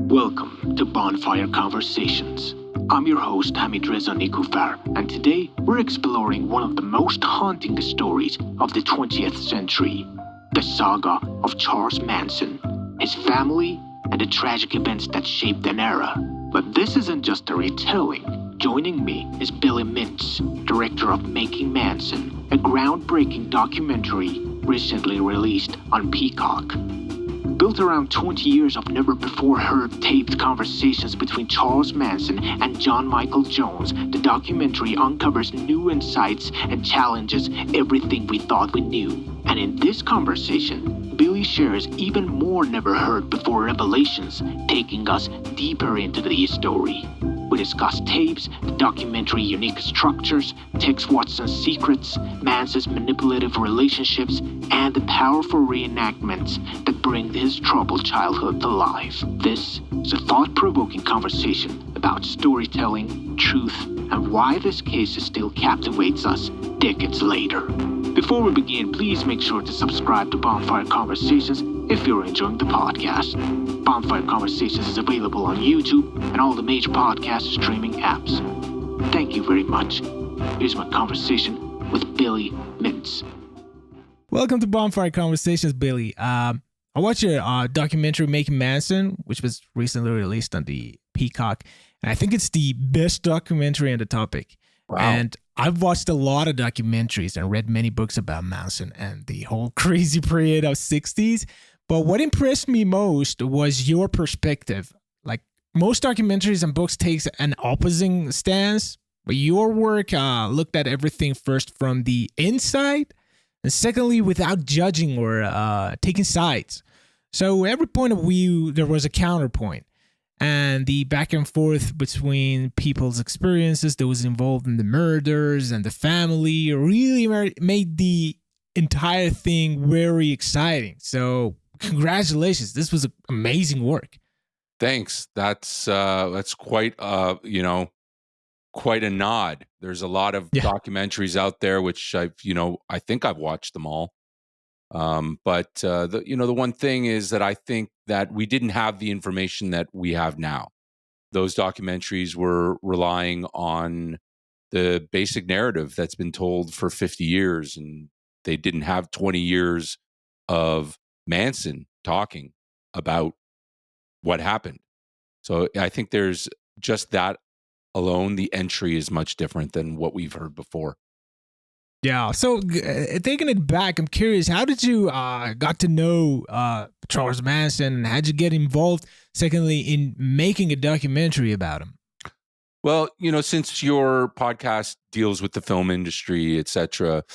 Welcome to Bonfire Conversations. I'm your host Hamid Reza Nikufar, and today we're exploring one of the most haunting stories of the 20th century, the saga of Charles Manson, his family, and the tragic events that shaped an era. But this isn't just a retelling. Joining me is Billie Mintz, director of Making Manson, a groundbreaking documentary recently released on Peacock. Built around 20 years of never-before-heard taped conversations between Charles Manson and John Michael Jones, the documentary uncovers new insights and challenges everything we thought we knew. And in this conversation, Billie shares even more never-heard-before revelations, taking us deeper into the story. We discuss tapes, the documentary unique structures, Tex Watson's secrets, Manson's manipulative relationships, and the powerful reenactments that bring his troubled childhood to life. This is a thought-provoking conversation about storytelling, truth, and why this case still captivates us decades later. Before we begin, please make sure to subscribe to Bonfire Conversations if you're enjoying the podcast. Bonfire Conversations is available on YouTube and all the major podcast streaming apps. Thank you very much. Here's my conversation with Billie Mintz. Welcome to Bonfire Conversations, Billie. I watched your documentary Making Manson, which was recently released on the Peacock, and I think it's the best documentary on the topic. Wow. And I've watched a lot of documentaries and read many books about Manson and the whole crazy period of 60s. But what impressed me most was your perspective. Like most documentaries and books takes an opposing stance, but your work looked at everything first from the inside, and secondly, without judging or taking sides. So every point of view, there was a counterpoint. And the back and forth between people's experiences, those involved in the murders and the family, really made the entire thing very exciting. So congratulations. This was amazing work. Thanks. That's quite quite a nod. There's a lot of documentaries out there which I think I've watched them all. But the one thing is that I think that we didn't have the information that we have now. Those documentaries were relying on the basic narrative that's been told for 50 years, and they didn't have 20 years of Manson talking about what happened. So I think there's just that alone, the entry is much different than what we've heard before. Yeah. So taking it back, I'm curious, how did you got to know Charles Manson, and how'd you get involved, secondly, in making a documentary about him? Well, since your podcast deals with the film industry, etc.,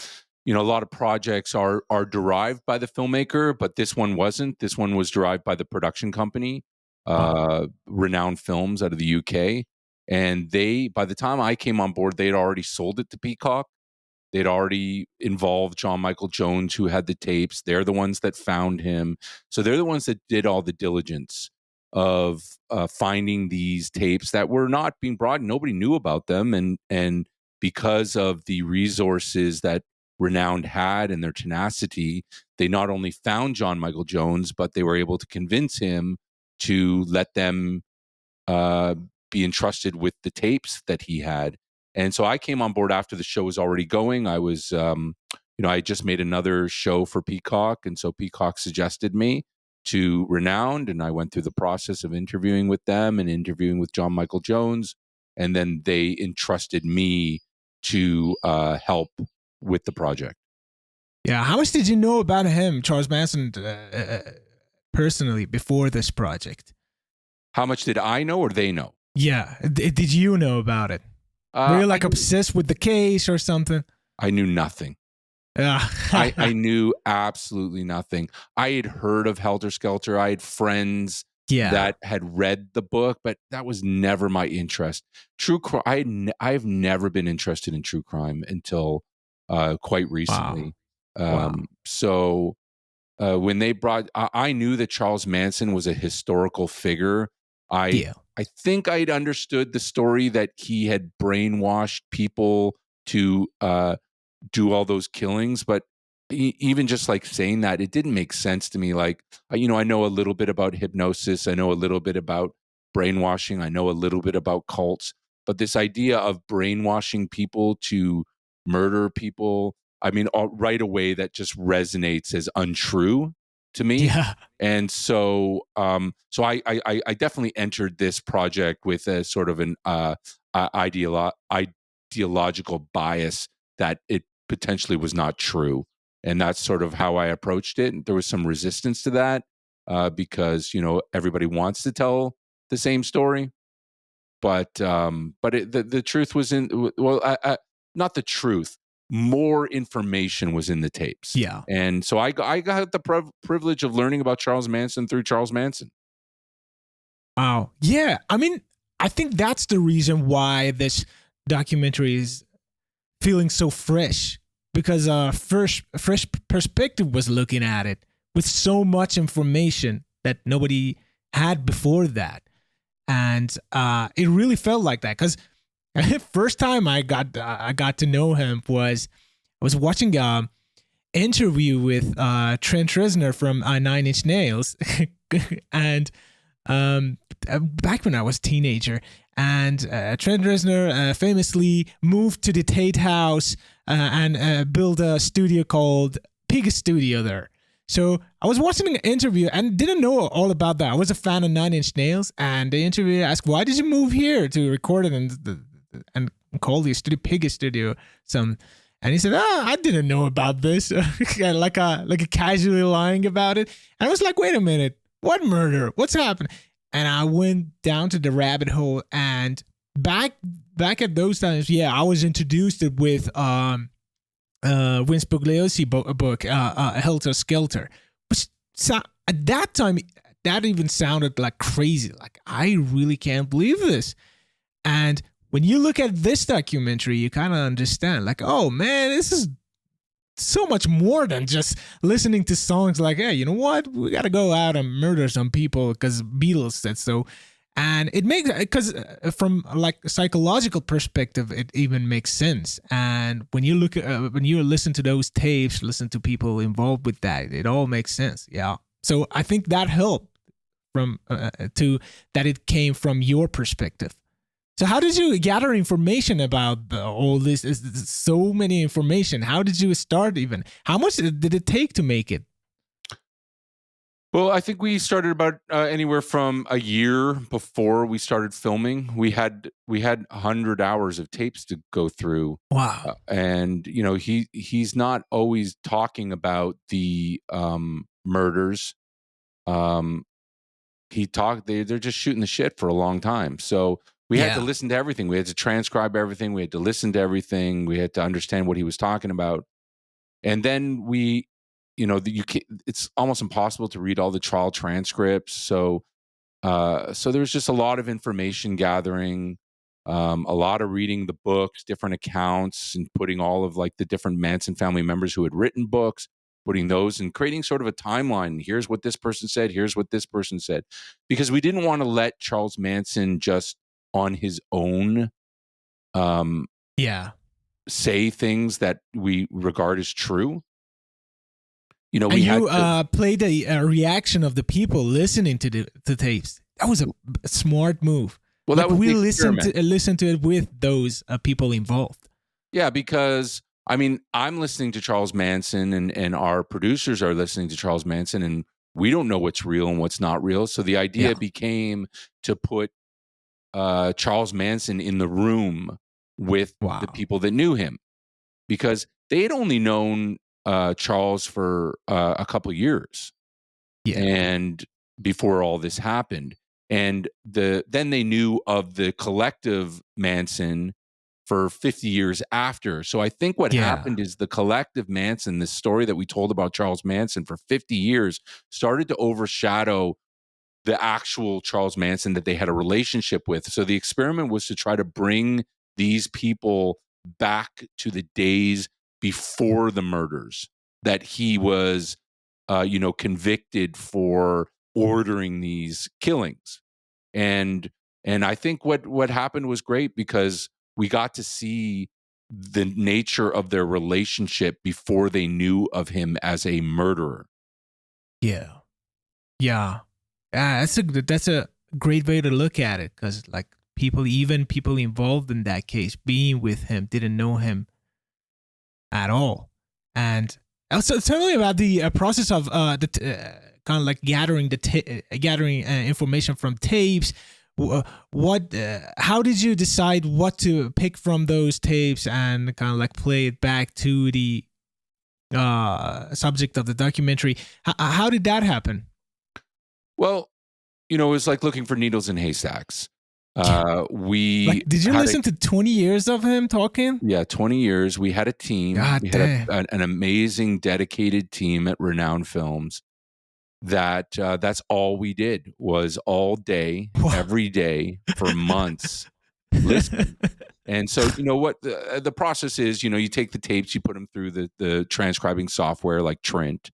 a lot of projects are derived by the filmmaker, but this one wasn't. This one was derived by the production company, Renowned Films out of the UK. And by the time I came on board, they'd already sold it to Peacock. They'd already involved John Michael Jones, who had the tapes. They're the ones that found him. So they're the ones that did all the diligence of finding these tapes that were not being brought. Nobody knew about them. And because of the resources that Renowned had and their tenacity, they not only found John Michael Jones, but they were able to convince him to let them be entrusted with the tapes that he had. And so I came on board after the show was already going. I was, I just made another show for Peacock. And so Peacock suggested me to Renowned. And I went through the process of interviewing with them and interviewing with John Michael Jones. And then they entrusted me to help with the project. Yeah. How much did you know about him, Charles Manson, personally, before this project? How much did I know or they know? Yeah. Did you know about it? Were you obsessed with the case or something? I knew nothing. I knew absolutely nothing. I had heard of Helter Skelter. I had friends that had read the book, but that was never my interest. True crime. I've never been interested in true crime until quite recently. Wow. So when they I knew that Charles Manson was a historical figure. I think I'd understood the story that he had brainwashed people to do all those killings, but even just like saying that, it didn't make sense to me. Like, I know a little bit about hypnosis. I know a little bit about brainwashing. I know a little bit about cults, but this idea of brainwashing people to murder people, I mean, right away that just resonates as untrue to me. Yeah. And so, I definitely entered this project with a sort of an ideological bias that it potentially was not true, and that's sort of how I approached it. And there was some resistance to that because everybody wants to tell the same story, but the truth was in not the truth. More information was in the tapes. Yeah. And so I got the privilege of learning about Charles Manson through Charles Manson. Wow. Yeah. I mean, I think that's the reason why this documentary is feeling so fresh, because fresh perspective was looking at it with so much information that nobody had before that. And it really felt like that, because first time I got to know him was I was watching an interview with Trent Reznor from Nine Inch Nails, and back when I was a teenager, and Trent Reznor famously moved to the Tate House and built a studio called Peacock Studio there. So I was watching an interview and didn't know all about that. I was a fan of Nine Inch Nails, and the interviewer asked, "Why did you move here to record it and call the studio Peacock Studio?" And he said, I didn't know about this," like a casually lying about it. And I was like, "Wait a minute, what murder? What's happened?" And I went down to the rabbit hole, and back at those times, I was introduced with Vince Bugliosi book, Helter Skelter, which at that time that even sounded like crazy. Like, I really can't believe this. And when you look at this documentary, you kind of understand, like, oh man, this is so much more than just listening to songs like, hey, you know what? We got to go out and murder some people because Beatles said so. And it makes, because from like a psychological perspective, it even makes sense. And when you look at, when you listen to those tapes, listen to people involved with that, it all makes sense. Yeah. So I think that helped from to that it came from your perspective. So how did you gather information about all this? Is so many information. How did you start even? How much did it take to make it? Well, I think we started about anywhere from a year before we started filming. We had 100 hours of tapes to go through. Wow. And he's not always talking about the murders. They're just shooting the shit for a long time. So we had to listen to everything. We had to transcribe everything. We had to listen to everything. We had to understand what he was talking about. And then it's almost impossible to read all the trial transcripts. So there was just a lot of information gathering, a lot of reading the books, different accounts, and putting all of like the different Manson family members who had written books, putting those and creating sort of a timeline. Here's what this person said. Here's what this person said. Because we didn't want to let Charles Manson just on his own say things that we regard as true. Played a reaction of the people listening to the tapes. That was a smart move. Well, that was we listened to it with those people involved. Yeah, because I mean, I'm listening to Charles Manson, and our producers are listening to Charles Manson, and we don't know what's real and what's not real. So the idea became to put Charles Manson in the room with the people that knew him, because they had only known Charles for a couple years, and before all this happened, and then they knew of the collective Manson for 50 years after. So I think what happened is the collective Manson, this story that we told about Charles Manson for 50 years, started to overshadow the actual Charles Manson that they had a relationship with. So the experiment was to try to bring these people back to the days before the murders that he was, convicted for ordering these killings. And I think what happened was great, because we got to see the nature of their relationship before they knew of him as a murderer. Yeah. That's a great way to look at it, because like even people involved in that case being with him didn't know him at all. And also tell me about the process of kind of like gathering information from tapes. How did you decide what to pick from those tapes and kind of like play it back to the subject of the documentary? How did that happen? Well, it was like looking for needles in haystacks. Did you listen to 20 years of him talking? Yeah, 20 years. We had a team. God damn. Had an amazing, dedicated team at Renowned Films. That's all we did was all day, every day for months, listen. And so, what the process is, you take the tapes, you put them through the transcribing software like Trint,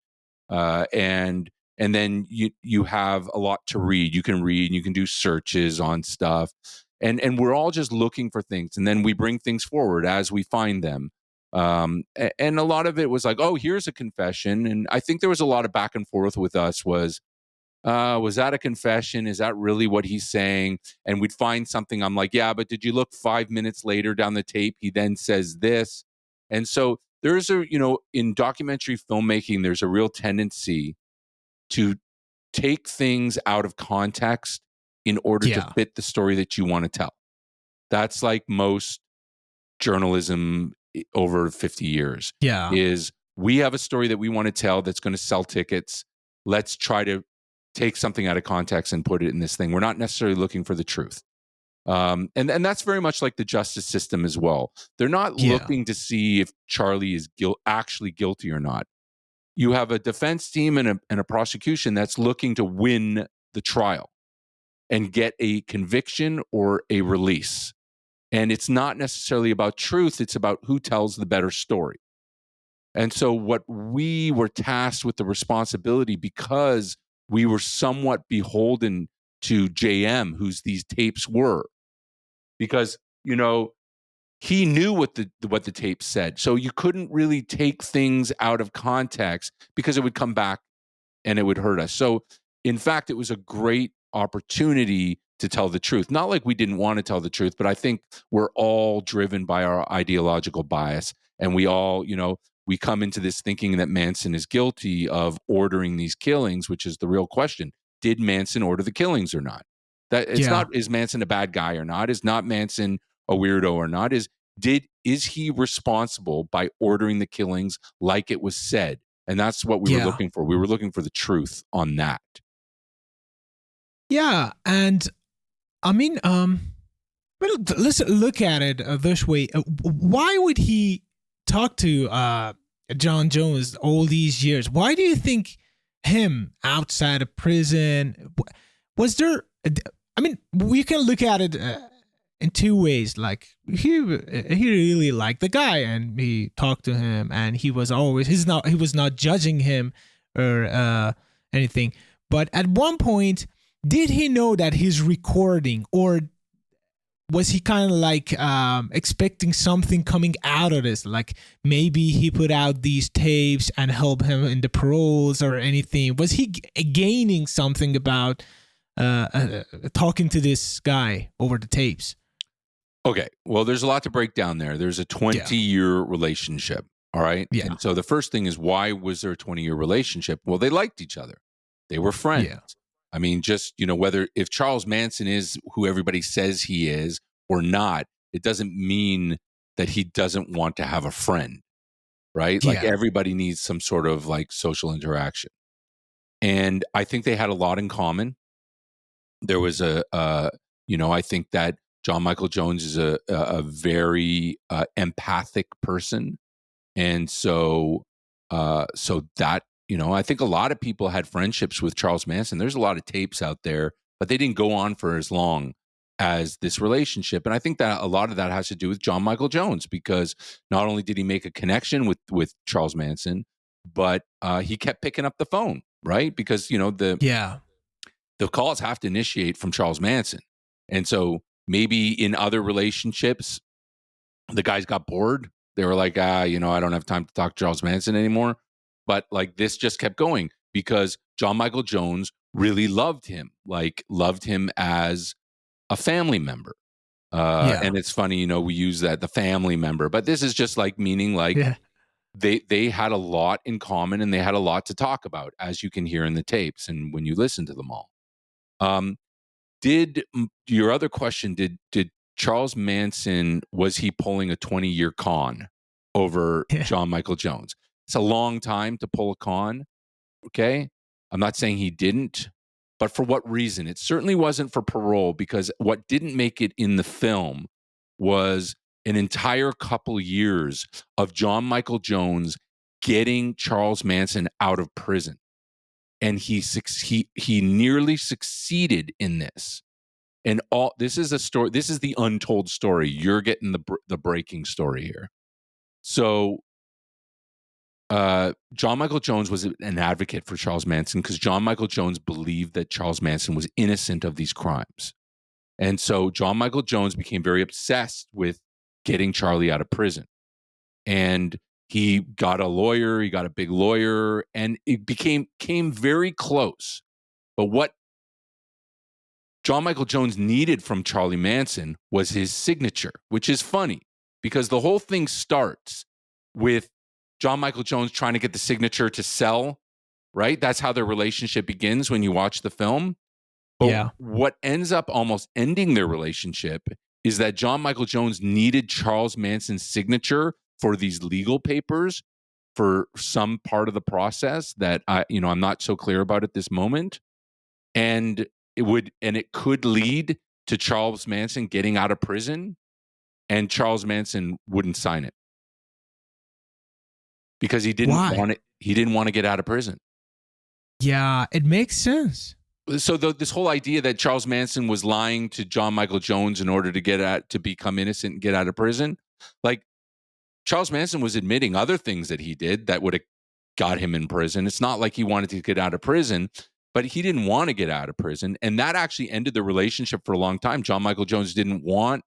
and then you have a lot to read. You can read, and you can do searches on stuff, and we're all just looking for things, and then we bring things forward as we find them. And a lot of it was like, oh, here's a confession, and I think there was a lot of back and forth with us. Was that a confession? Is that really what he's saying? And we'd find something. I'm like, yeah, but did you look 5 minutes later down the tape? He then says this. And so there's in documentary filmmaking, there's a real tendency to take things out of context in order to fit the story that you want to tell. That's like most journalism over 50 years. Yeah. Is we have a story that we want to tell that's going to sell tickets. Let's try to take something out of context and put it in this thing. We're not necessarily looking for the truth. And that's very much like the justice system as well. They're not looking to see if Charlie is actually guilty or not. You have a defense team and a prosecution that's looking to win the trial and get a conviction or a release. And it's not necessarily about truth. It's about who tells the better story. And so what we were tasked with the responsibility, because we were somewhat beholden to JM, whose these tapes were, because, he knew what the tape said. So you couldn't really take things out of context because it would come back and it would hurt us. So in fact, it was a great opportunity to tell the truth. Not like we didn't want to tell the truth, but I think we're all driven by our ideological bias. And we all, we come into this thinking that Manson is guilty of ordering these killings, which is the real question. Did Manson order the killings or not? That it's not, is Manson a bad guy or not? Is not Manson a weirdo or not? Is he responsible by ordering the killings like it was said? And that's what we were looking for. We were looking for the truth on that. Yeah, and I mean, but let's look at it this way. Why would he talk to John Jones all these years? Why do you think him outside of prison? Was there? I mean, we can look at it in two ways. Like he really liked the guy, and he talked to him, and he was not judging him or anything. But at one point, did he know that he's recording, or was he kind of like expecting something coming out of this? Like maybe he put out these tapes and help him in the paroles or anything. Was he gaining something about talking to this guy over the tapes? Okay, well, there's a lot to break down there. There's a 20-year relationship, all right? Yeah. And so the first thing is, why was there a 20-year relationship? Well, they liked each other. They were friends. Yeah. I mean, just, whether if Charles Manson is who everybody says he is or not, it doesn't mean that he doesn't want to have a friend, right? Like everybody needs some sort of like social interaction. And I think they had a lot in common. There was I think that John Michael Jones is a very empathic person. And so that, I think a lot of people had friendships with Charles Manson. There's a lot of tapes out there, but they didn't go on for as long as this relationship. And I think that a lot of that has to do with John Michael Jones, because not only did he make a connection with Charles Manson, but he kept picking up the phone, right? Because, the calls have to initiate from Charles Manson. And so maybe in other relationships, the guys got bored. They were like, I don't have time to talk to Charles Manson anymore. But like this just kept going because John Michael Jones really loved him as a family member. Yeah. And it's funny, we use that, the family member, but this is just like meaning like Yeah. they had a lot in common and they had a lot to talk about, as you can hear in the tapes and when you listen to them all. Your other question, did Charles Manson, was he pulling a 20-year con over Yeah. John Michael Jones? It's a long time to pull a con. Okay. I'm not saying he didn't, but for what reason? It certainly wasn't for parole, because what didn't make it in the film was an entire couple years of John Michael Jones getting Charles Manson out of prison. And he nearly succeeded in this. And this is a story. This is the untold story. You're getting the breaking story here. So John Michael Jones was an advocate for Charles Manson because John Michael Jones believed that Charles Manson was innocent of these crimes. And so John Michael Jones became very obsessed with getting Charlie out of prison. And he got a lawyer, he got a big lawyer, and it came very close. But what John Michael Jones needed from Charlie Manson was his signature, which is funny because the whole thing starts with John Michael Jones trying to get the signature to sell, right? That's how their relationship begins when you watch the film. But Yeah. what ends up almost ending their relationship is that John Michael Jones needed Charles Manson's signature for these legal papers for some part of the process that I'm not so clear about at this moment. And it could lead to Charles Manson getting out of prison, and Charles Manson wouldn't sign it because he didn't Why? want it. He didn't want to get out of prison. Yeah, it makes sense. So this whole idea that Charles Manson was lying to John Michael Jones in order to become innocent and get out of prison, like Charles Manson was admitting other things that he did that would have got him in prison. It's not like he wanted to get out of prison, but he didn't want to get out of prison. And that actually ended the relationship for a long time. John Michael Jones didn't want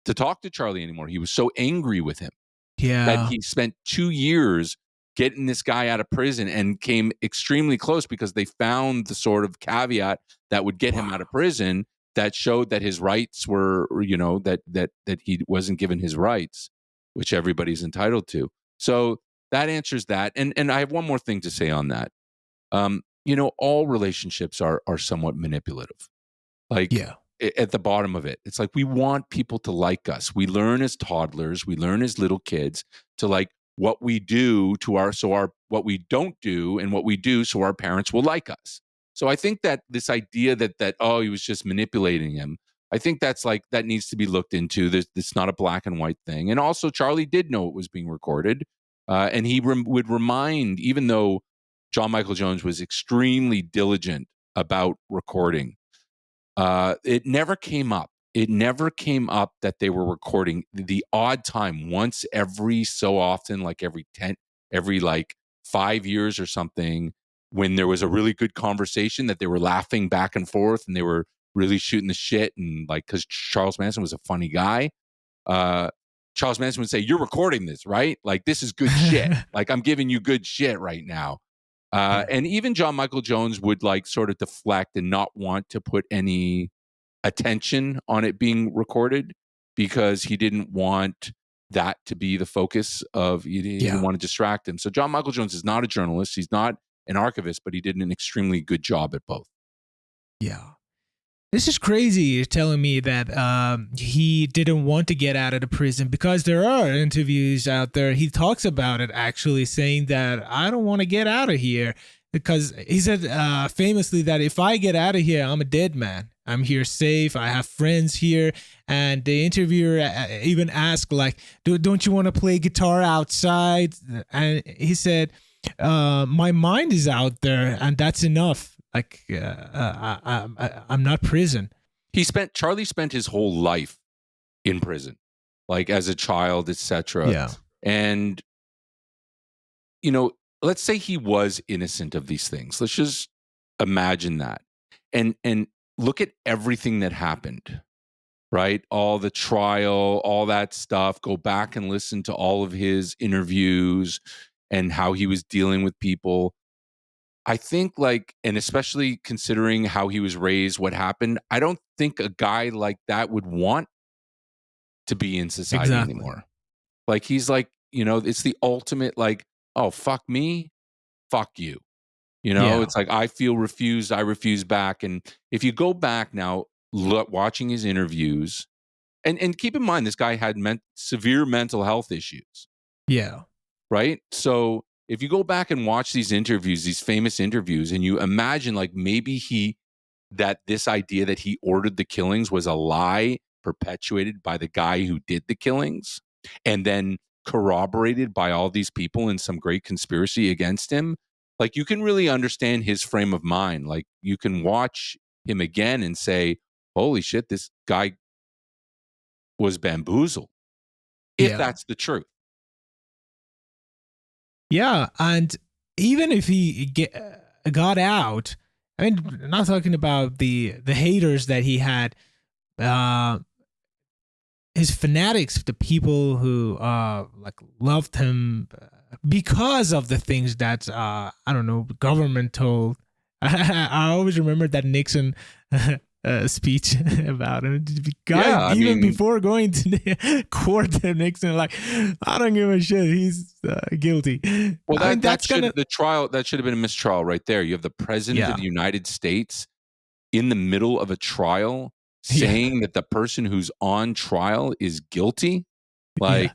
to talk to Charlie anymore. He was so angry with him that Yeah. he spent 2 years getting this guy out of prison and came extremely close because they found the sort of caveat that would get him out of prison that showed that his rights were, that he wasn't given his rights, which everybody's entitled to. So that answers that. And I have one more thing to say on that. All relationships are somewhat manipulative. Like Yeah. at the bottom of it, it's like we want people to like us. We learn as toddlers, we learn as little kids to like what we do what we don't do and what we do so our parents will like us. So I think that this idea that he was just manipulating him, I think that needs to be looked into. It's not a black and white thing. And also Charlie did know it was being recorded. And he would remind, even though John Michael Jones was extremely diligent about recording, it never came up. It never came up that they were recording the odd time once every so often, like every 5 years or something, when there was a really good conversation that they were laughing back and forth and they were really shooting the shit. And like, because Charles Manson was a funny guy, Charles Manson would say, "You're recording this, right? Like, this is good shit. Like, I'm giving you good shit right now." And even John Michael Jones would like sort of deflect and not want to put any attention on it being recorded because he didn't want that to be the focus of, he didn't want to distract him. So John Michael Jones is not a journalist. He's not an archivist, but he did an extremely good job at both. Yeah. This is crazy. You're telling me that he didn't want to get out of the prison, because there are interviews out there. He talks about it, actually saying that I don't want to get out of here, because he said famously that if I get out of here, I'm a dead man. I'm here safe. I have friends here. And the interviewer even asked, like, don't you want to play guitar outside? And he said, my mind is out there and that's enough. Like, I'm not prison. Charlie spent his whole life in prison, like as a child, etc. Yeah. And, let's say he was innocent of these things. Let's just imagine that. And look at everything that happened, right? All the trial, all that stuff. Go back and listen to all of his interviews and how he was dealing with people. I think like, and especially considering how he was raised, what happened, I don't think a guy like that would want to be in society Exactly. anymore. Like he's like, it's the ultimate like, oh, fuck me, fuck you. Yeah. It's like I feel refused, I refuse back. And if you go back now, watching his interviews, and keep in mind this guy had severe mental health issues, Yeah. right? So if you go back and watch these interviews, these famous interviews, and you imagine like maybe this idea that he ordered the killings was a lie perpetuated by the guy who did the killings, and then corroborated by all these people in some great conspiracy against him. Like you can really understand his frame of mind. Like you can watch him again and say, holy shit, this guy was bamboozled, if Yeah. that's the truth. Yeah. And even if he got out, I mean, not talking about the haters that he had, uh, his fanatics, the people who like loved him because of the things that I don't know, government told. I always remember that Nixon speech about him. The guy, Yeah, I even mean, before going to the court, Nixon like, I don't give a shit. He's guilty. well, I mean, that that's should gonna the trial that should have been a mistrial right there. You have the president of yeah the United States in the middle of a trial yeah saying that the person who's on trial is guilty, yeah like,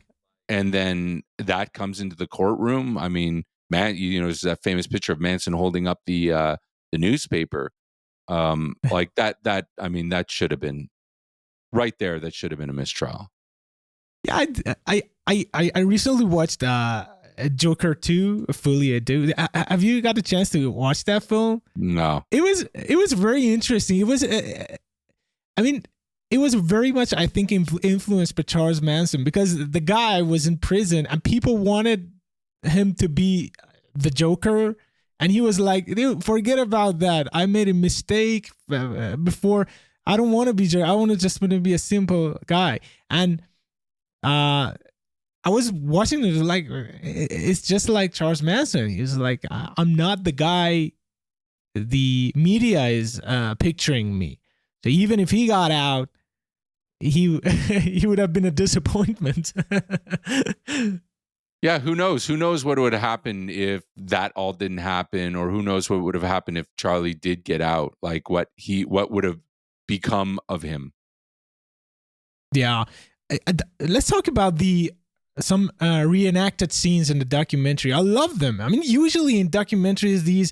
and then that comes into the courtroom. I mean, man, there's that famous picture of Manson holding up the newspaper, like that. I mean, that should have been right there. That should have been a mistrial. yeah. I recently watched Joker 2 fully. Dude, have you got a chance to watch that film? No, It was very interesting. It was I mean, it was very much, I think, influenced by Charles Manson, because the guy was in prison and people wanted him to be the Joker. And he was like, dude, forget about that. I made a mistake before. I don't want to be Joker. I want to be a simple guy. And I was watching it like, it's just like Charles Manson. He's like, I'm not the guy the media is picturing me. So even if he got out, he he would have been a disappointment. yeah, who knows? Who knows what would have happened if that all didn't happen, or who knows what would have happened if Charlie did get out? Like what would have become of him? Yeah, let's talk about some reenacted scenes in the documentary. I love them. I mean, usually in documentaries, these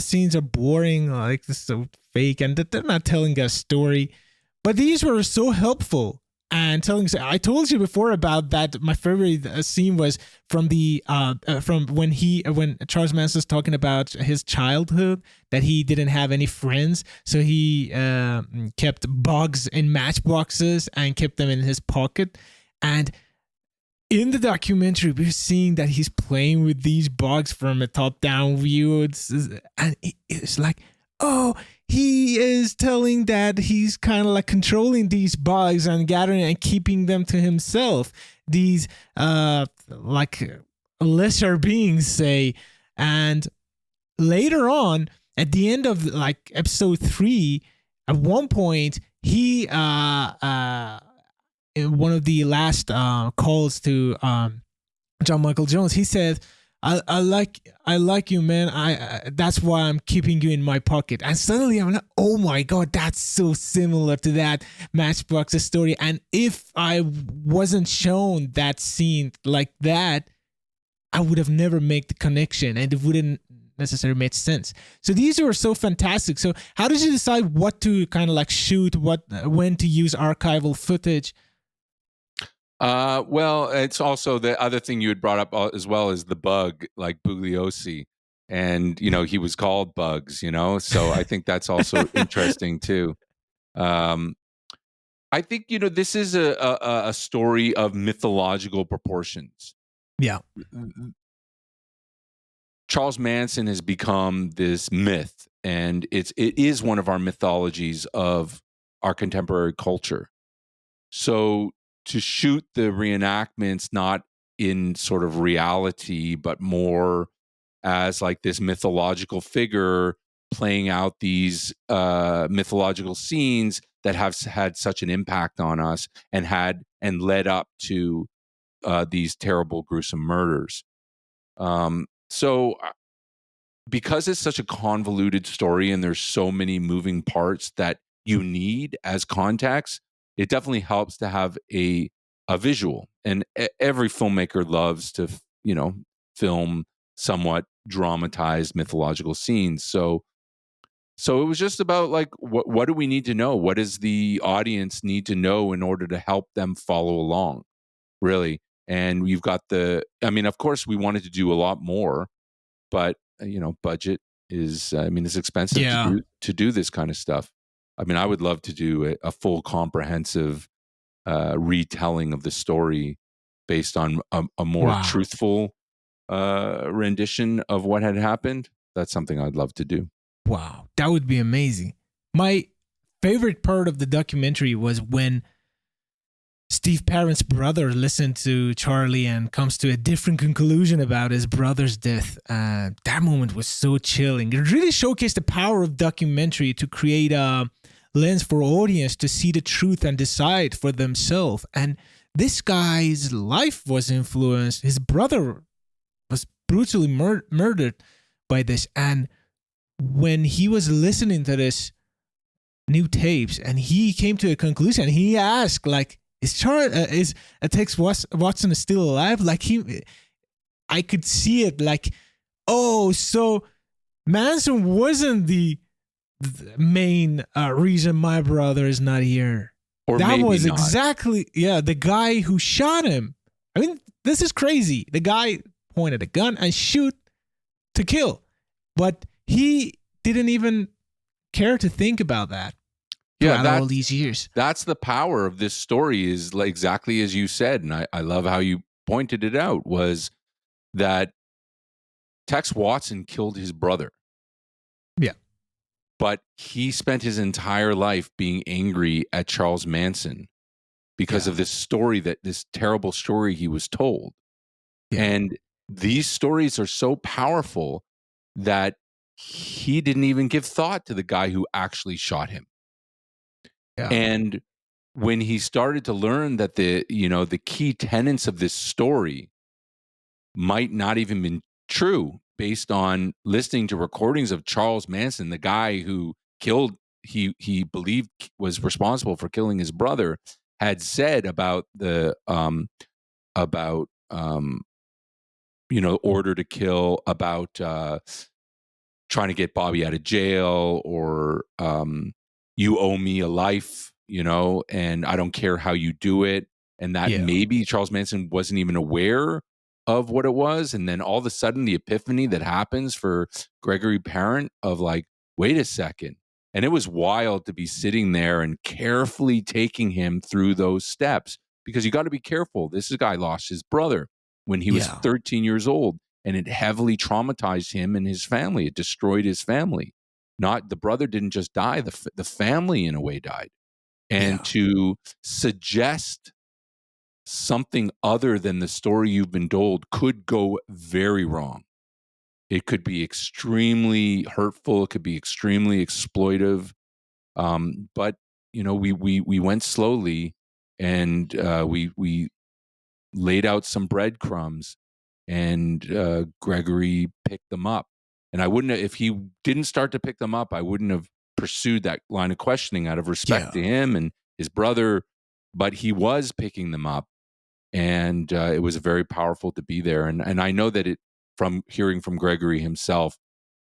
scenes are boring, like this is so fake, and they're not telling a story. But these were so helpful and telling. I told you before about that. My favorite scene was from from when Charles Manson's talking about his childhood, that he didn't have any friends, so he kept bugs in matchboxes and kept them in his pocket. And in the documentary, we're seeing that he's playing with these bugs from a top-down view. And it's like, oh, he is telling that he's kind of like controlling these bugs and gathering and keeping them to himself. These like lesser beings, say. And later on, at the end of like episode 3, at one point, he in one of the last calls to John Michael Jones, he said, I like you, man. I that's why I'm keeping you in my pocket." And suddenly I'm like, oh my god, that's so similar to that Matchbox story. And if I wasn't shown that scene like that, I would have never made the connection, and it wouldn't necessarily make sense. So these were so fantastic. So how did you decide what to kind of like shoot, when to use archival footage? Well, it's also the other thing you had brought up as well is the bug, like Bugliosi, and he was called Bugs. So I think that's also interesting too. I think this is a story of mythological proportions. Yeah. Charles Manson has become this myth, and it is one of our mythologies of our contemporary culture. So to shoot the reenactments not in sort of reality, but more as like this mythological figure playing out these mythological scenes that have had such an impact on us and led up to these terrible, gruesome murders. So because it's such a convoluted story and there's so many moving parts that you need as context, it definitely helps to have a visual. And every filmmaker loves to, film somewhat dramatized mythological scenes. So it was just about like, what do we need to know? What does the audience need to know in order to help them follow along, really? And you've got of course we wanted to do a lot more, but budget is, it's expensive to do this kind of stuff. I would love to do a full comprehensive retelling of the story based on a more truthful rendition of what had happened. That's something I'd love to do. Wow, that would be amazing. My favorite part of the documentary was when Steve Parent's brother listened to Charlie and comes to a different conclusion about his brother's death. That moment was so chilling. It really showcased the power of documentary to create a lens for audience to see the truth and decide for themselves. And this guy's life was influenced. His brother was brutally murdered by this. And when he was listening to this new tapes and he came to a conclusion, he asked, like, is Tex Watson still alive? Like I could see it. Like, oh, so Manson wasn't the main reason my brother is not here. Or that maybe was not. exactly the guy who shot him. This is crazy. The guy pointed a gun and shoot to kill, but he didn't even care to think about that. All these years. That's the power of this story, is like exactly as you said, and I love how you pointed it out, was that Tex Watson killed his brother. Yeah. But he spent his entire life being angry at Charles Manson because of this terrible story he was told. Yeah. And these stories are so powerful that he didn't even give thought to the guy who actually shot him. Yeah. And when he started to learn that the key tenets of this story might not even been true, based on listening to recordings of Charles Manson, the guy who he believed was responsible for killing his brother, had said about the order to kill, about trying to get Bobby out of jail, or you owe me a life, and I don't care how you do it. And that maybe Charles Manson wasn't even aware of what it was. And then all of a sudden the epiphany that happens for Gregory Parent of like, wait a second. And it was wild to be sitting there and carefully taking him through those steps, because you got to be careful. This guy lost his brother when he was 13 years old, and it heavily traumatized him and his family. It destroyed his family. Not the brother didn't just die, the family in a way died. And to suggest something other than the story you've been told could go very wrong. It could be extremely hurtful. It could be extremely exploitive. But we went slowly, and we laid out some breadcrumbs, and Gregory picked them up. And I wouldn't have, if he didn't start to pick them up, I wouldn't have pursued that line of questioning out of respect to him and his brother. But he was picking them up, and it was very powerful to be there. And I know that from hearing from Gregory himself,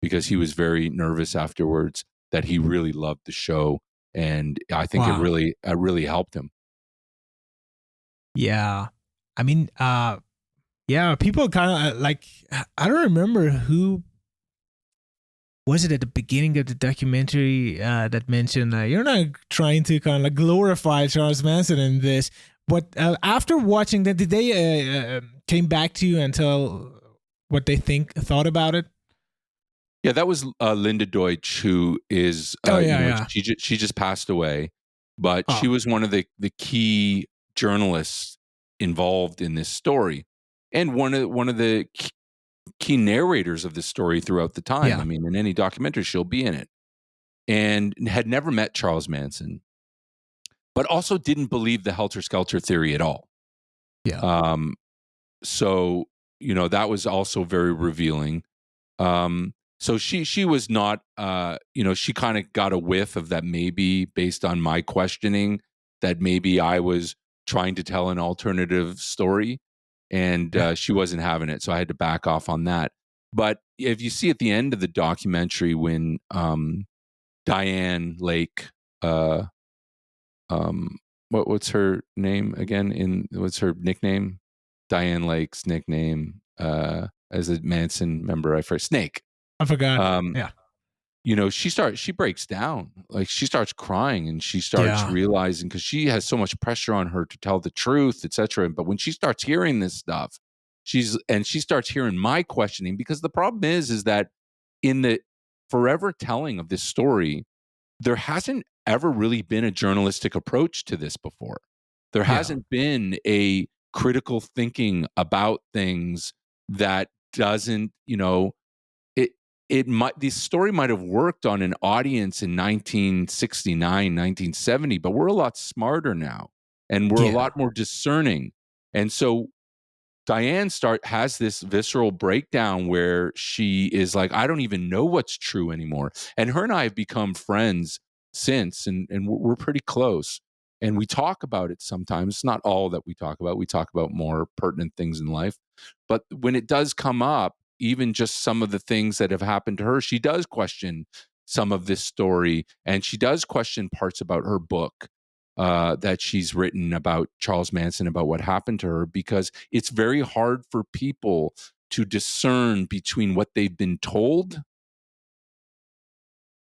because he was very nervous afterwards, that he really loved the show, and I think it really helped him. Yeah, people kind of like, I don't remember who was it at the beginning of the documentary that mentioned you're not trying to kind of glorify Charles Manson in this, but after watching that, did they came back to you and tell what they thought about it? Yeah, that was Linda Deutsch, who is she just passed away, but she was one of the key journalists involved in this story, and one of the key narrators of this story throughout the time. Yeah. I mean, in any documentary, she'll be in it. And had never met Charles Manson, but also didn't believe the helter-skelter theory at all. Yeah. So, that was also very revealing. So she was not, she kind of got a whiff of that, maybe based on my questioning, that maybe I was trying to tell an alternative story, and she wasn't having it. So I had to back off on that. But if you see at the end of the documentary when Diane Lake, what's her name again? What's her nickname? Diane Lake's nickname as a Manson member, I forget. Snake. I forgot. Yeah. She breaks down, like she starts crying, and she starts realizing, because she has so much pressure on her to tell the truth, etc. But when she starts hearing this stuff, she starts hearing my questioning, because the problem is that in the forever telling of this story, there hasn't ever really been a journalistic approach to this before. There hasn't been a critical thinking about things that doesn't, this story might have worked on an audience in 1969, 1970, but we're a lot smarter now, and we're a lot more discerning. And so Diane has this visceral breakdown where she is like, I don't even know what's true anymore. And her and I have become friends since, and we're pretty close. And we talk about it sometimes. It's not all that we talk about. We talk about more pertinent things in life. But when it does come up, even just some of the things that have happened to her, she does question some of this story. And she does question parts about her book that she's written about Charles Manson, about what happened to her, because it's very hard for people to discern between what they've been told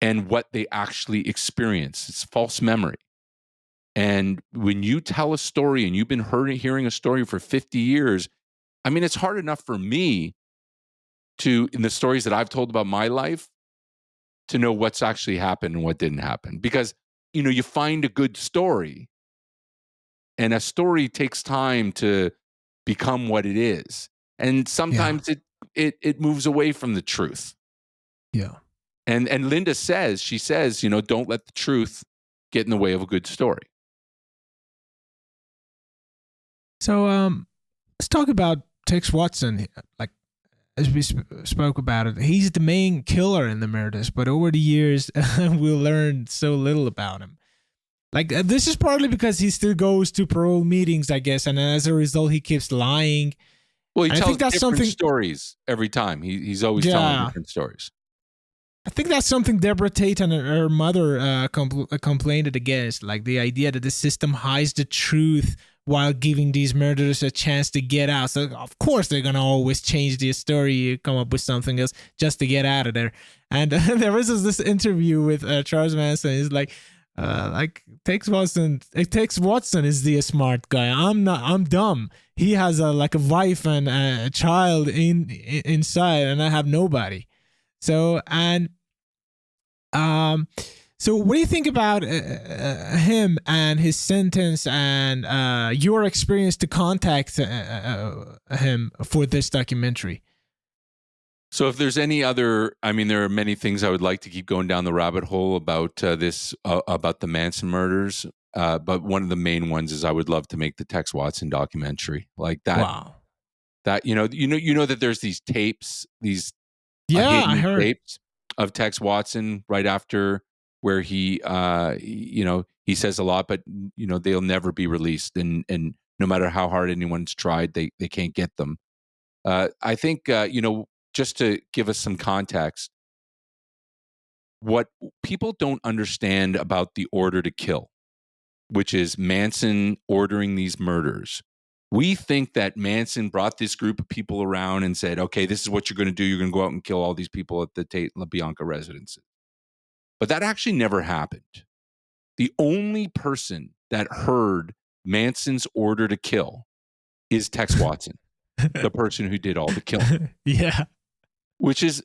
and what they actually experience. It's false memory. And when you tell a story and you've been hearing a story for 50 years, I mean, it's hard enough for me in the stories that I've told about my life, to know what's actually happened and what didn't happen. Because, you find a good story, and a story takes time to become what it is. And sometimes it moves away from the truth. Yeah. And Linda says, don't let the truth get in the way of a good story. So let's talk about Tex Watson. Like, as we spoke about it, he's the main killer in the murders, but over the years, we learned so little about him. Like, this is partly because he still goes to parole meetings, I guess, and as a result, he keeps lying. Well, he tells different stories every time. He's always telling different stories. I think that's something Deborah Tate and her mother complained against, like the idea that the system hides the truth while giving these murderers a chance to get out. So, of course, they're going to always change the story, come up with something else just to get out of there. And there was this interview with Charles Manson. He's like Tex Watson is the smart guy. I'm dumb. He has a wife and a child inside, and I have nobody. So, so what do you think about him and his sentence and your experience to contact him for this documentary? So if there's any other, there are many things I would like to keep going down the rabbit hole about about the Manson murders. But one of the main ones is I would love to make the Tex Watson documentary, like that. Wow. That you know that there's these tapes, I heard tapes of Tex Watson right after, where he he says a lot, but they'll never be released, and no matter how hard anyone's tried, they can't get them. I think just to give us some context, what people don't understand about the order to kill, which is Manson ordering these murders. We think that Manson brought this group of people around and said, okay, this is what you're going to do. You're going to go out and kill all these people at the Tate LaBianca residences. But that actually never happened. The only person that heard Manson's order to kill is Tex Watson, the person who did all the killing. Yeah. Which is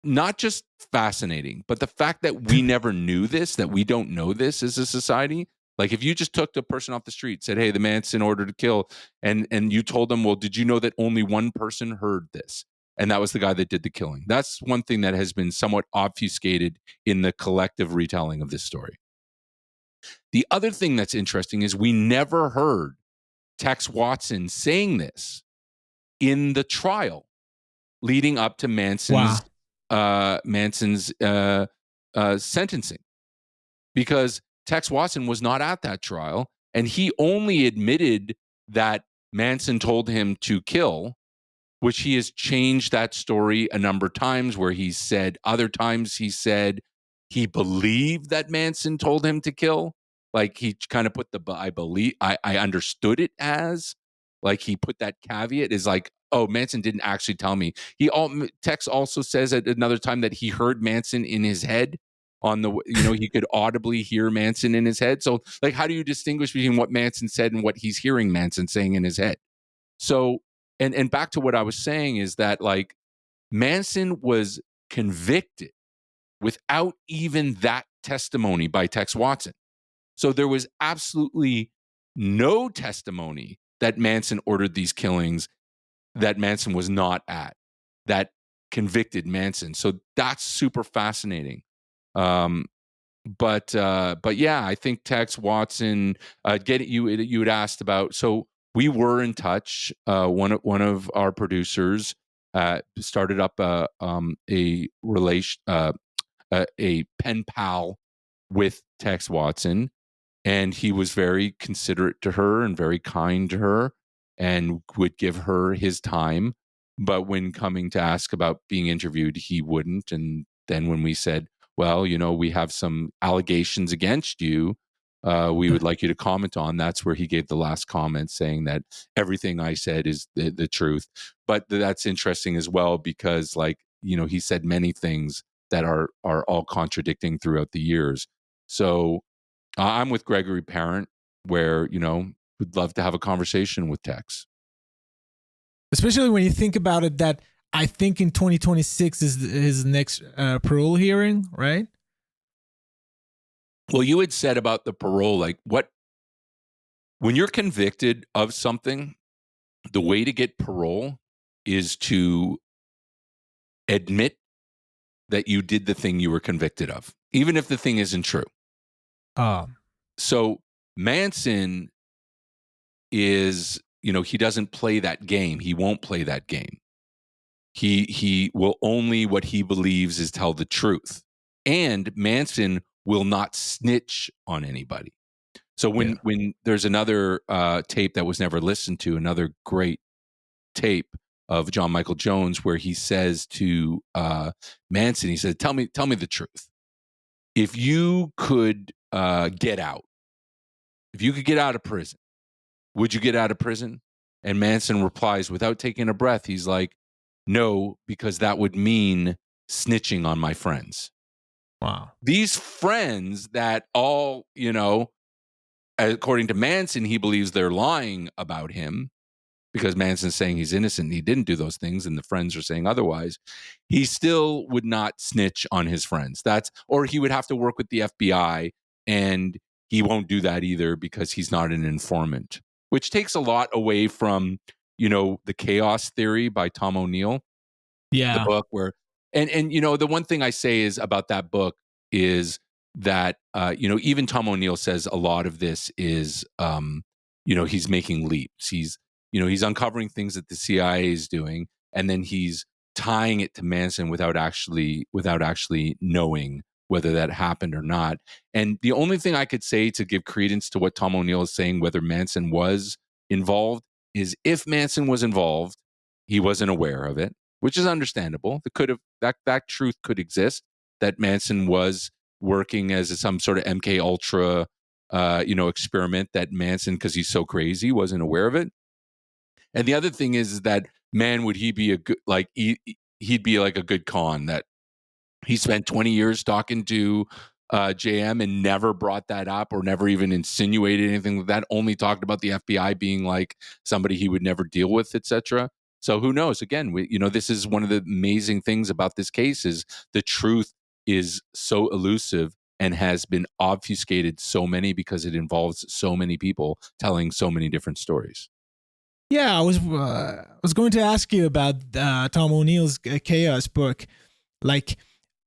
not just fascinating, but the fact that we never knew this, that we don't know this as a society. Like, if you just took the person off the street, said, hey, the Manson order to kill, and you told them, well, did you know that only one person heard this? and that was the guy that did the killing. That's one thing that has been somewhat obfuscated in the collective retelling of this story. The other thing that's interesting is we never heard Tex Watson saying this in the trial leading up to Manson's sentencing, because Tex Watson was not at that trial, and he only admitted that Manson told him to kill, which he has changed that story a number of times, where he said other times he said he believed that Manson told him to kill. Like he kind of put I understood it as, like he put that caveat is like, oh, Manson didn't actually tell me. Tex also says at another time that he heard Manson in his head he could audibly hear Manson in his head. So like, how do you distinguish between what Manson said and what he's hearing Manson saying in his head? So, and back to what I was saying is that like Manson was convicted without even that testimony by Tex Watson. So there was absolutely no testimony that Manson ordered these killings that Manson was not at, that convicted Manson. So that's super fascinating. But yeah, I think Tex Watson. You had asked about. So we were in touch. One of our producers started up a pen pal with Tex Watson, and he was very considerate to her and very kind to her, and would give her his time. But when coming to ask about being interviewed, he wouldn't. And then when we said, well, we have some allegations against you, we would like you to comment on, that's where he gave the last comment saying that everything I said is the truth. But that's interesting as well, because he said many things that are all contradicting throughout the years. So I'm with Gregory Parent, where, would love to have a conversation with Tex. Especially when you think about it, that I think in 2026 is his next parole hearing, right? Well, you had said about the parole, when you're convicted of something, the way to get parole is to admit that you did the thing you were convicted of, even if the thing isn't true. So Manson is, he doesn't play that game. He won't play that game. He will only what he believes is tell the truth. And Manson will not snitch on anybody. So when there's another tape that was never listened to, another great tape of John Michael Jones, where he says to Manson, he said, tell me the truth. If you could get out, if you could get out of prison, would you get out of prison? And Manson replies without taking a breath, he's like, no, because that would mean snitching on my friends. Wow. These friends that all, according to Manson, he believes they're lying about him, because Manson's saying he's innocent and he didn't do those things, and the friends are saying otherwise. He still would not snitch on his friends. Or he would have to work with the FBI, and he won't do that either because he's not an informant, which takes a lot away from, the chaos theory by Tom O'Neill. Yeah. The book where, and the one thing I say is about that book is that, even Tom O'Neill says a lot of this is, he's making leaps. He's uncovering things that the CIA is doing, and then he's tying it to Manson without actually knowing whether that happened or not. And the only thing I could say to give credence to what Tom O'Neill is saying, whether Manson was involved, is if Manson was involved, he wasn't aware of it, which is understandable. That truth could exist, that Manson was working as some sort of MK Ultra, experiment, that Manson, because he's so crazy, wasn't aware of it. And the other thing is that, man, would he be a good, he'd be like a good con, that he spent 20 years talking to JM and never brought that up, or never even insinuated anything like that, only talked about the FBI being like somebody he would never deal with, etc. So who knows? Again, this is one of the amazing things about this case, is the truth is so elusive and has been obfuscated so many, because it involves so many people telling so many different stories. Yeah, I was going to ask you about Tom O'Neill's Chaos book. Like,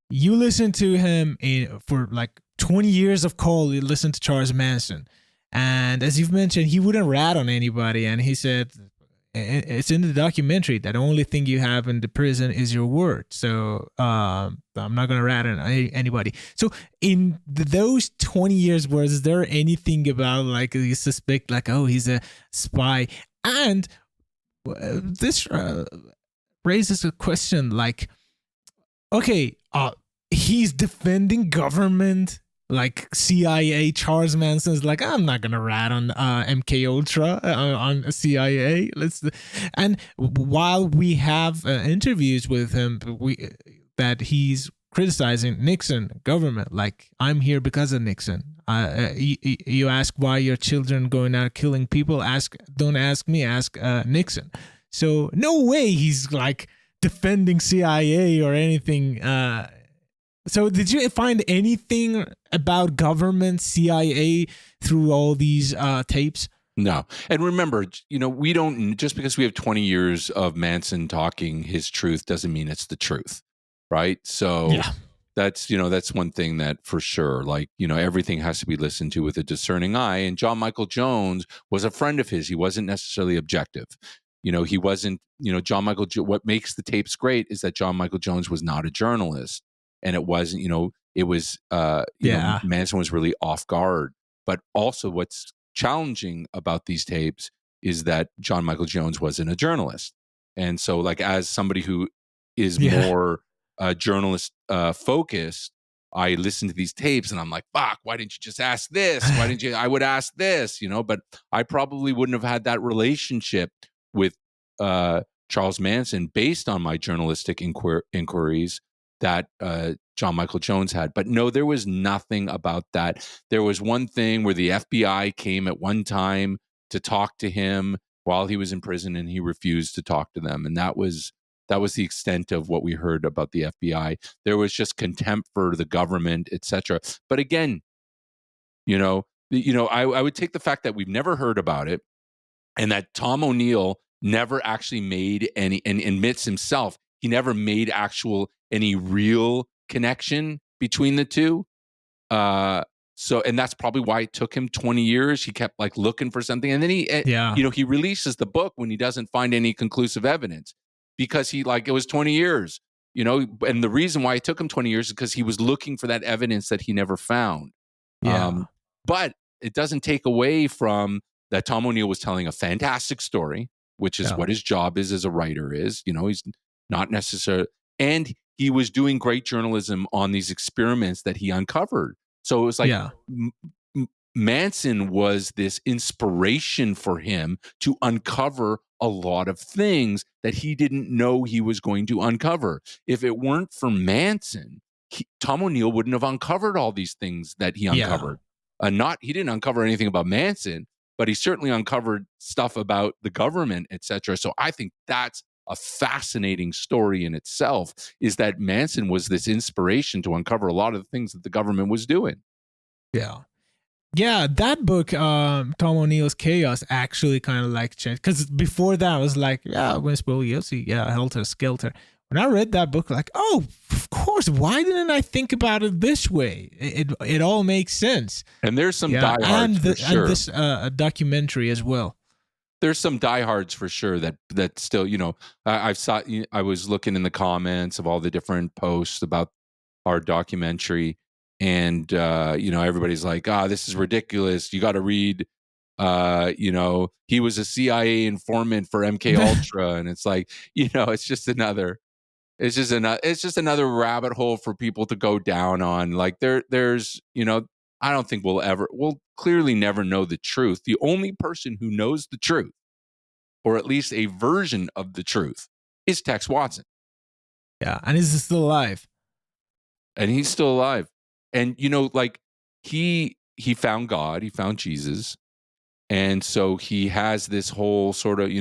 you listened to him for like 20 years of cold. You listened to Charles Manson, and as you've mentioned, he wouldn't rat on anybody, and he said it's in the documentary that the only thing you have in the prison is your word. So I'm not gonna rat on anybody. So in those 20 years, was there anything about like you suspect like, oh, he's a spy? And this raises a question like, okay, he's defending government like CIA. Charles Manson's like, I'm not gonna rat on MK Ultra on CIA. And while we have interviews with him, that he's criticizing Nixon government, like, I'm here because of Nixon. You ask why your children going out killing people, don't ask me, ask Nixon. So no way he's like defending CIA or anything. So did you find anything about government, CIA through all these tapes? No. And remember, we don't, just because we have 20 years of Manson talking his truth doesn't mean it's the truth. Right. So Yeah. that's one thing that for sure, like, everything has to be listened to with a discerning eye. And John Michael Jones was a friend of his. He wasn't necessarily objective. He wasn't, what makes the tapes great is that John Michael Jones was not a journalist. And it wasn't, it was, Manson was really off guard. But also what's challenging about these tapes is that John Michael Jones wasn't a journalist. And so, like, as somebody who is more journalist focused, I listen to these tapes and I'm like, fuck, why didn't you just ask this? Why didn't you? I would ask this, but I probably wouldn't have had that relationship with Charles Manson based on my journalistic inquiries that John Michael Jones had. But no, there was nothing about that. There was one thing where the FBI came at one time to talk to him while he was in prison, and he refused to talk to them. And that was the extent of what we heard about the FBI. There was just contempt for the government, etc. But again, I would take the fact that we've never heard about it, and that Tom O'Neill never actually made any, and admits himself, he never made any real connection between the two. And that's probably why it took him 20 years. He kept like looking for something. And then he releases the book when he doesn't find any conclusive evidence, because it was 20 years, and the reason why it took him 20 years is because he was looking for that evidence that he never found. Yeah. But it doesn't take away from that Tom O'Neill was telling a fantastic story, which is what his job is as a writer is. He's not necessarily, and he was doing great journalism on these experiments that he uncovered. So it was like Manson was this inspiration for him to uncover a lot of things that he didn't know he was going to uncover. If it weren't for Manson, Tom O'Neill wouldn't have uncovered all these things that he uncovered. He didn't uncover anything about Manson, but he certainly uncovered stuff about the government, etc. So I think that's a fascinating story in itself, is that Manson was this inspiration to uncover a lot of the things that the government was doing. Yeah, that book, Tom O'Neill's Chaos, actually kind of like changed. Because before that, I was like, Vince Bugliosi, Helter Skelter. When I read that book, like, oh, of course, why didn't I think about it this way? It all makes sense. And there's some diehards for sure. And this documentary as well. There's some diehards for sure that still, I was looking in the comments of all the different posts about our documentary, and everybody's like, this is ridiculous. You got to read. He was a CIA informant for MK Ultra, and it's like, it's just another rabbit hole for people to go down on. Like there's, I don't think we'll clearly never know the truth. The only person who knows the truth, or at least a version of the truth, is Tex Watson. Yeah, and he's still alive. And he's still alive. And, he found God, he found Jesus. And so he has this whole sort of,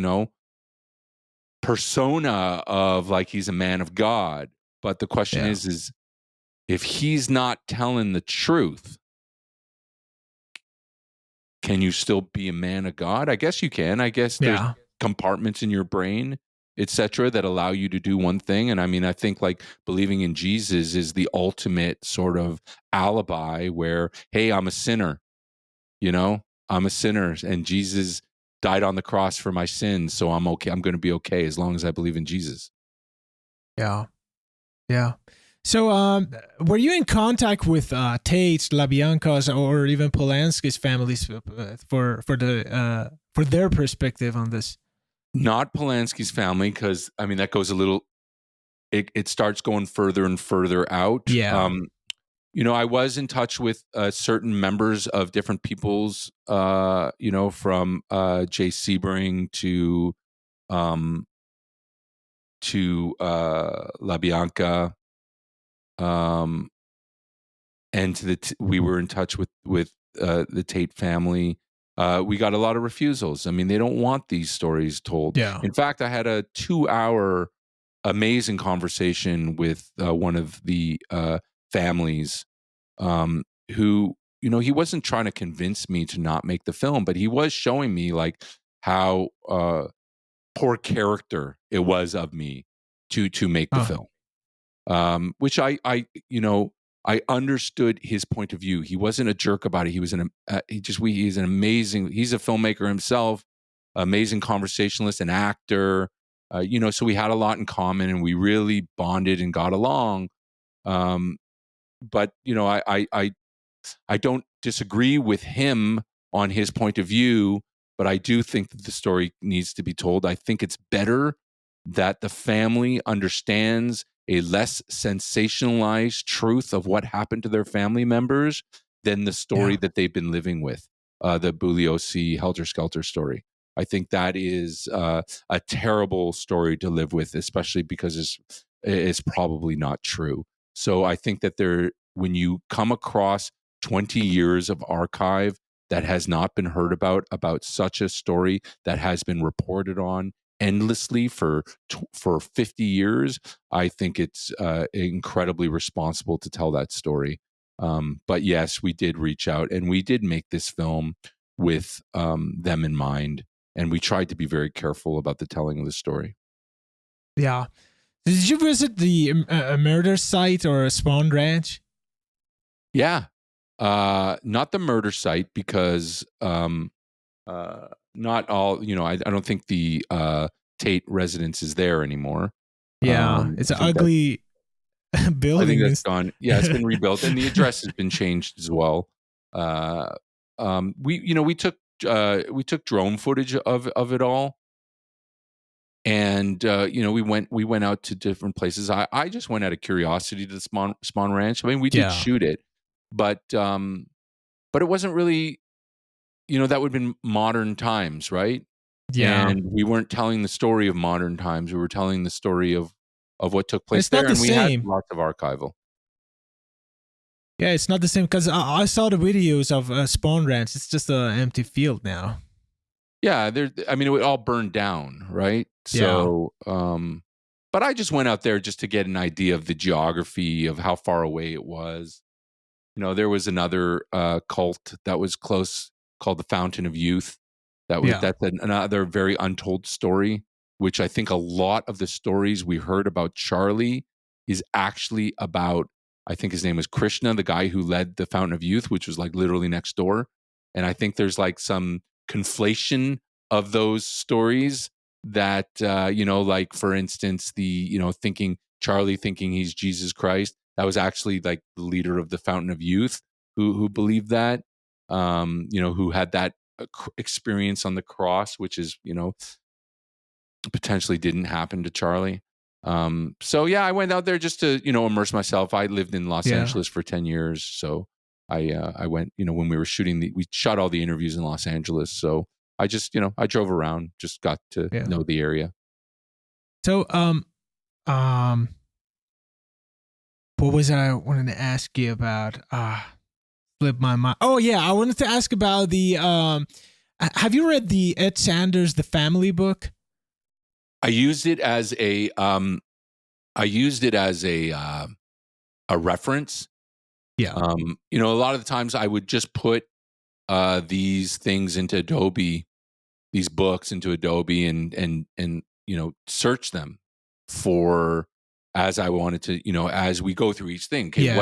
persona of like he's a man of God. But the question is if he's not telling the truth, can you still be a man of God? I guess you can. I guess compartments in your brain, etc., that allow you to do one thing. And I mean, I think like believing in Jesus is the ultimate sort of alibi where, hey, I'm a sinner, I'm a sinner, and Jesus died on the cross for my sins, so I'm okay. I'm going to be okay as long as I believe in Jesus. Yeah. Yeah. So, were you in contact with Tate's, LaBianca's, or even Polanski's families for their perspective on this? Not Polanski's family, because I mean that goes a little. It starts going further and further out. Yeah. I was in touch with certain members of different peoples. From Jay Sebring to LaBianca. And we were in touch with the Tate family. We got a lot of refusals. I mean, they don't want these stories told. Yeah. In fact, I had a 2-hour amazing conversation with one of the families who, he wasn't trying to convince me to not make the film, but he was showing me like how poor character it was of me to make the film, which I understood his point of view. He wasn't a jerk about it. He was he's an amazing, he's a filmmaker himself, amazing conversationalist, an actor, so we had a lot in common and we really bonded and got along. But, I don't disagree with him on his point of view, but I do think that the story needs to be told. I think it's better that the family understands a less sensationalized truth of what happened to their family members than the story that they've been living with, the Bugliosi Helter Skelter story. I think that is a terrible story to live with, especially because it's probably not true. So I think that when you come across 20 years of archive that has not been heard about such a story that has been reported on endlessly for 50 years, I think it's incredibly responsible to tell that story. But yes, we did reach out and we did make this film with them in mind. And we tried to be very careful about the telling of the story. Yeah. Did you visit the murder site or a Spawn Ranch? Yeah. Not the murder site because not all, I don't think the Tate residence is there anymore. Yeah, it's an ugly building. I think that's gone. Yeah, it's been rebuilt and the address has been changed as well. We took drone footage of it all. And we went out to different places. I just went out of curiosity to the Spawn Ranch. I mean, we did shoot it, but it wasn't really, that would have been modern times, right? Yeah. And we weren't telling the story of modern times. We were telling the story of what took place there, and we had lots of archival. Yeah, it's not the same because I saw the videos of Spawn Ranch. It's just an empty field now. Yeah, it would all burned down, right? So, but I just went out there just to get an idea of the geography of how far away it was. There was another cult that was close called the Fountain of Youth. That's another very untold story, which I think a lot of the stories we heard about Charlie is actually about, I think his name was Krishna, the guy who led the Fountain of Youth, which was like literally next door. And I think there's like some conflation of those stories that, like for instance, the, Charlie thinking he's Jesus Christ. That was actually like the leader of the Fountain of Youth who believed that, who had that experience on the cross, which is, potentially didn't happen to Charlie. So yeah, I went out there just to, immerse myself. I lived in Los Angeles for 10 years. So I went, when we were shooting we shot all the interviews in Los Angeles. So I just, I drove around, just got to know the area. So, what was it I wanted to ask you about? Slipped my mind. Oh yeah, I wanted to ask about the. Have you read the Ed Sanders The Family book? I used it as a. A reference. Yeah. A lot of the times I would just put these things into Adobe these books into Adobe and search them for, as I wanted to, as we go through each thing. Okay,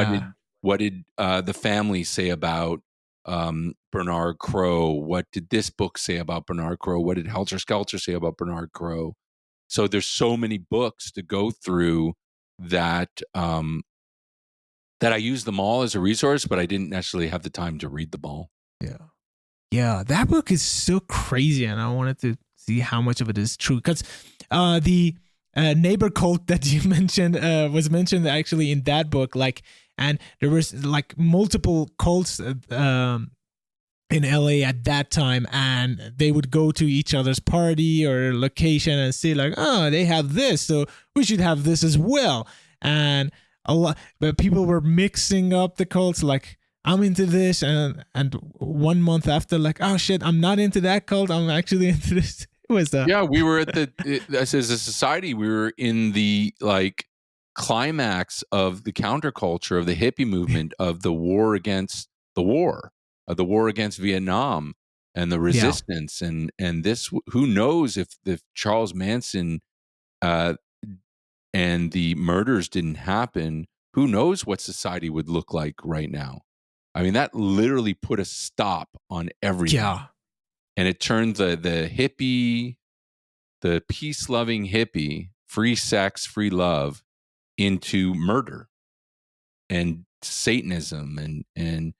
what did the family say about Bernard Crowe? What did this book say about Bernard Crowe? What did Helter Skelter say about Bernard Crowe? So there's so many books to go through that that I use them all as a resource, but I didn't necessarily have the time to read them all. Yeah, that book is so crazy, and I wanted to see how much of it is true, because the neighbor cult that you mentioned was mentioned actually in that book, and there was multiple cults in LA at that time, and they would go to each other's party or location and say they have this, so we should have this as well. And but people were mixing up the cults, I'm into this, and 1 month after, oh shit, I'm not into that cult, I'm actually into this. It was we were as a society, we were in the climax of the counterculture of the hippie movement, of the war against the war, of the war against Vietnam and the resistance, and this, who knows if Charles Manson and the murders didn't happen, who knows what society would look like right now. I mean, that literally put a stop on everything. Yeah. And it turned the hippie, the peace-loving hippie, free sex, free love, into murder and Satanism and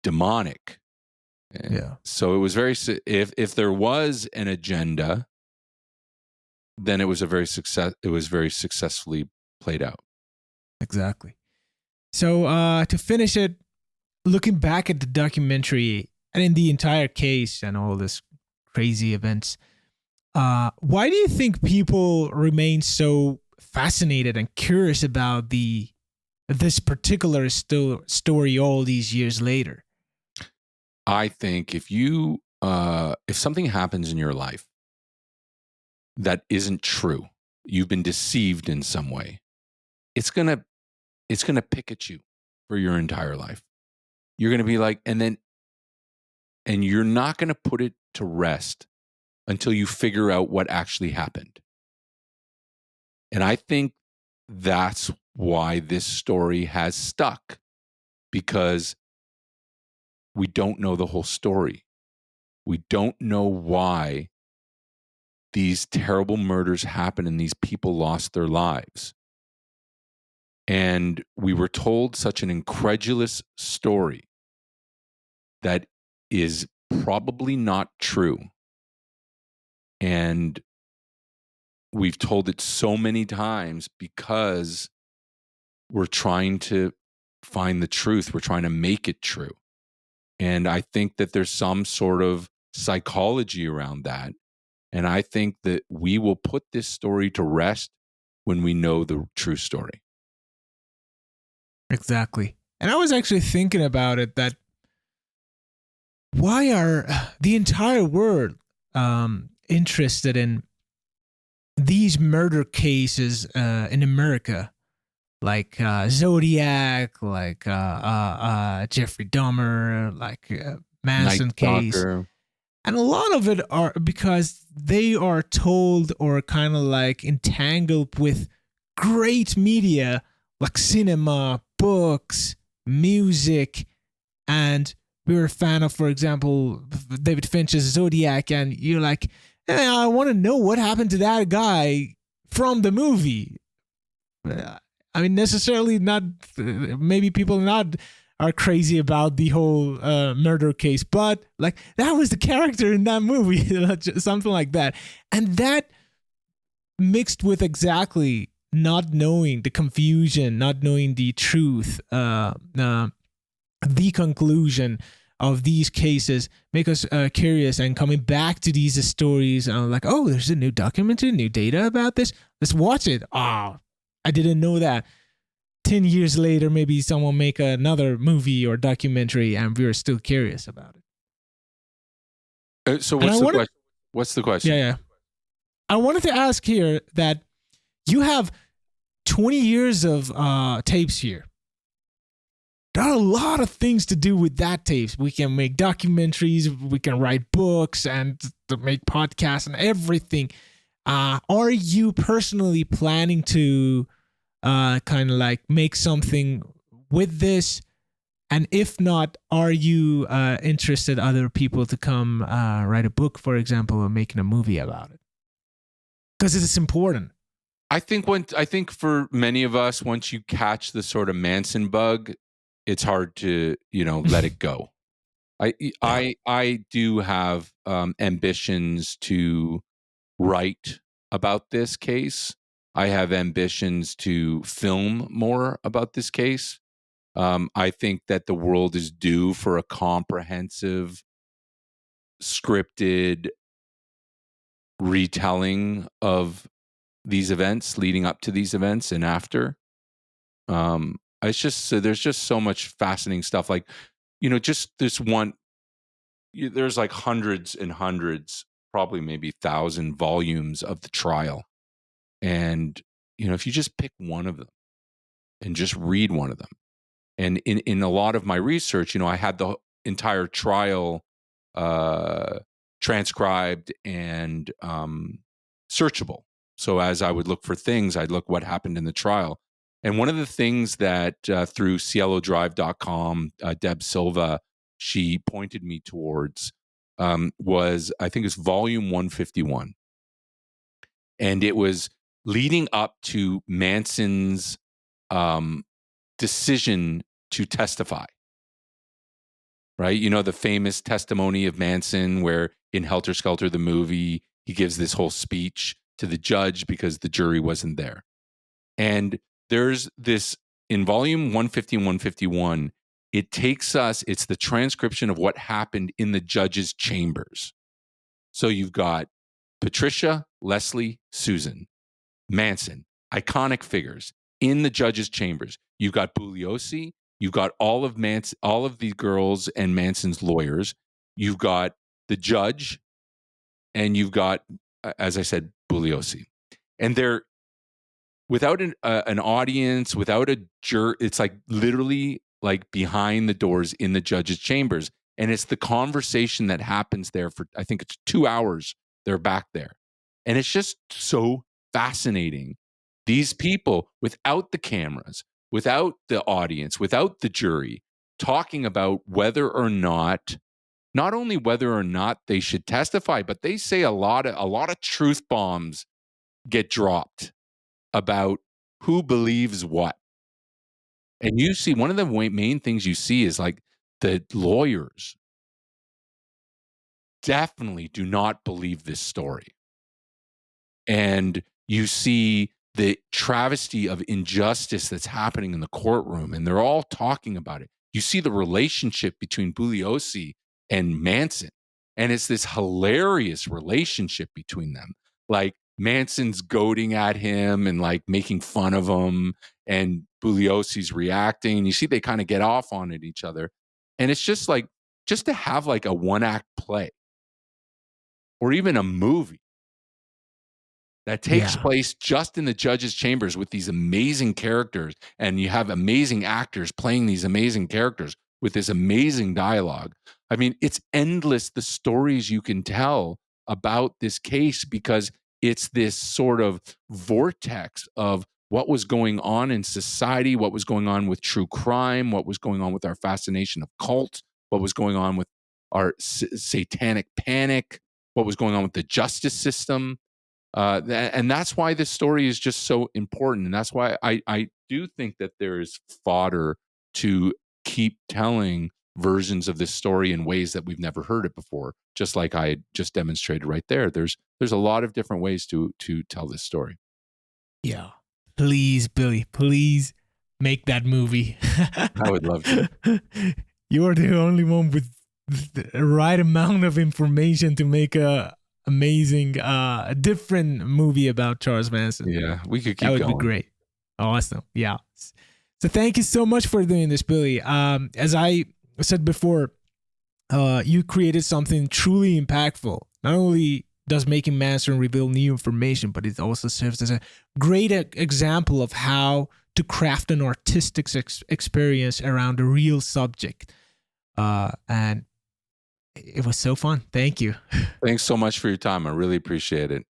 demonic. And so it was very, if there was an agenda, then it was very successfully played out. Exactly. So to finish it, looking back at the documentary and in the entire case and all this crazy events, why do you think people remain so fascinated and curious about this particular story all these years later? I think if something happens in your life that isn't true, you've been deceived in some way, it's gonna pick at you for your entire life. You're gonna be and you're not gonna put it to rest until you figure out what actually happened. And I think that's why this story has stuck, because we don't know the whole story. We don't know why these terrible murders happened and these people lost their lives. And we were told such an incredulous story that is probably not true. And we've told it so many times because we're trying to find the truth. We're trying to make it true. And I think that there's some sort of psychology around that. And I think that we will put this story to rest when we know the true story. Exactly. And I was actually thinking about it, that why are the entire world interested in these murder cases in America, like Zodiac, like Jeffrey Dahmer, like Manson Night case. Stalker. And a lot of it are because they are told or kind of entangled with great media like cinema, books, music. And we were a fan of, for example, David Fincher's Zodiac, and you're like, hey, I want to know what happened to that guy from the movie. I mean, necessarily not, maybe people are crazy about the whole murder case, but that was the character in that movie, something like that. And that mixed with exactly not knowing the confusion, not knowing the truth, the conclusion of these cases make us curious and coming back to these stories. And oh, there's a new documentary, new data about this. Let's watch it. Oh, I didn't know that. 10 years later, maybe someone make another movie or documentary and we're still curious about it. So what's the question? What's the question? Yeah. I wanted to ask here that you have 20 years of tapes here. there are a lot of things to do with that tapes. We can make documentaries, we can write books, and to make podcasts and everything. Are you personally planning to kind of like make something with this? And if not, are you interested other people to come write a book, for example, or making a movie about it? Because it's important. I think for many of us, once you catch the sort of Manson bug, it's hard to, let it go. I do have ambitions to write about this case. I have ambitions to film more about this case. I think that the world is due for a comprehensive, scripted retelling of these events, leading up to these events and after. It's just there's just so much fascinating stuff. Like, just this one. There's like hundreds and hundreds, probably maybe 1,000 volumes of the trial, and if you just pick one of them and just read one of them. And in a lot of my research, I had the entire trial transcribed and searchable. So as I would look for things, I'd look what happened in the trial. And one of the things that through cielodrive.com, Deb Silva, she pointed me towards was, I think it's volume 151. And it was leading up to Manson's decision to testify, right? The famous testimony of Manson where in Helter Skelter, the movie, he gives this whole speech to the judge because the jury wasn't there. And there's this, in volume 150 and 151, it takes us, it's the transcription of what happened in the judge's chambers. So you've got Patricia, Leslie, Susan, Manson, iconic figures in the judge's chambers. You've got Bugliosi. You've got all of the girls and Manson's lawyers. You've got the judge, and you've got, as I said, Bugliosi. And they're without an audience, without a juror. It's like literally like behind the doors in the judge's chambers, and it's the conversation that happens there for, I think it's 2 hours. They're back there, and it's just so fascinating. These people, without the cameras, without the audience, without the jury, talking about whether or not only whether or not they should testify, but they say a lot of truth bombs get dropped about who believes what. And you see, one of the main things you see is like the lawyers definitely do not believe this story. And you see the travesty of injustice that's happening in the courtroom, and they're all talking about it. You see the relationship between Bugliosi and Manson, and it's this hilarious relationship between them. Like Manson's goading at him and like making fun of him, and Bugliosi's reacting, and you see they kind of get off on it each other. And it's just like, just to have like a one-act play or even a movie that takes place just in the judge's chambers with these amazing characters, and you have amazing actors playing these amazing characters with this amazing dialogue. I mean, it's endless, the stories you can tell about this case, because it's this sort of vortex of what was going on in society, what was going on with true crime, what was going on with our fascination of cults, what was going on with our satanic panic, what was going on with the justice system. And that's why this story is just so important. And that's why I do think that there is fodder to keep telling versions of this story in ways that we've never heard it before. Just like I just demonstrated right there. There's a lot of different ways to tell this story. Yeah. Please, Billy, please make that movie. I would love to. You're the only one with the right amount of information to make a amazing, different movie about Charles Manson. Yeah, we could keep going. That would be great. Awesome. Yeah. So thank you so much for doing this, Billy. As I said before, you created something truly impactful. Not only does Making Manson reveal new information, but it also serves as a great example of how to craft an artistic experience around a real subject. And it was so fun. Thank you. Thanks so much for your time. I really appreciate it.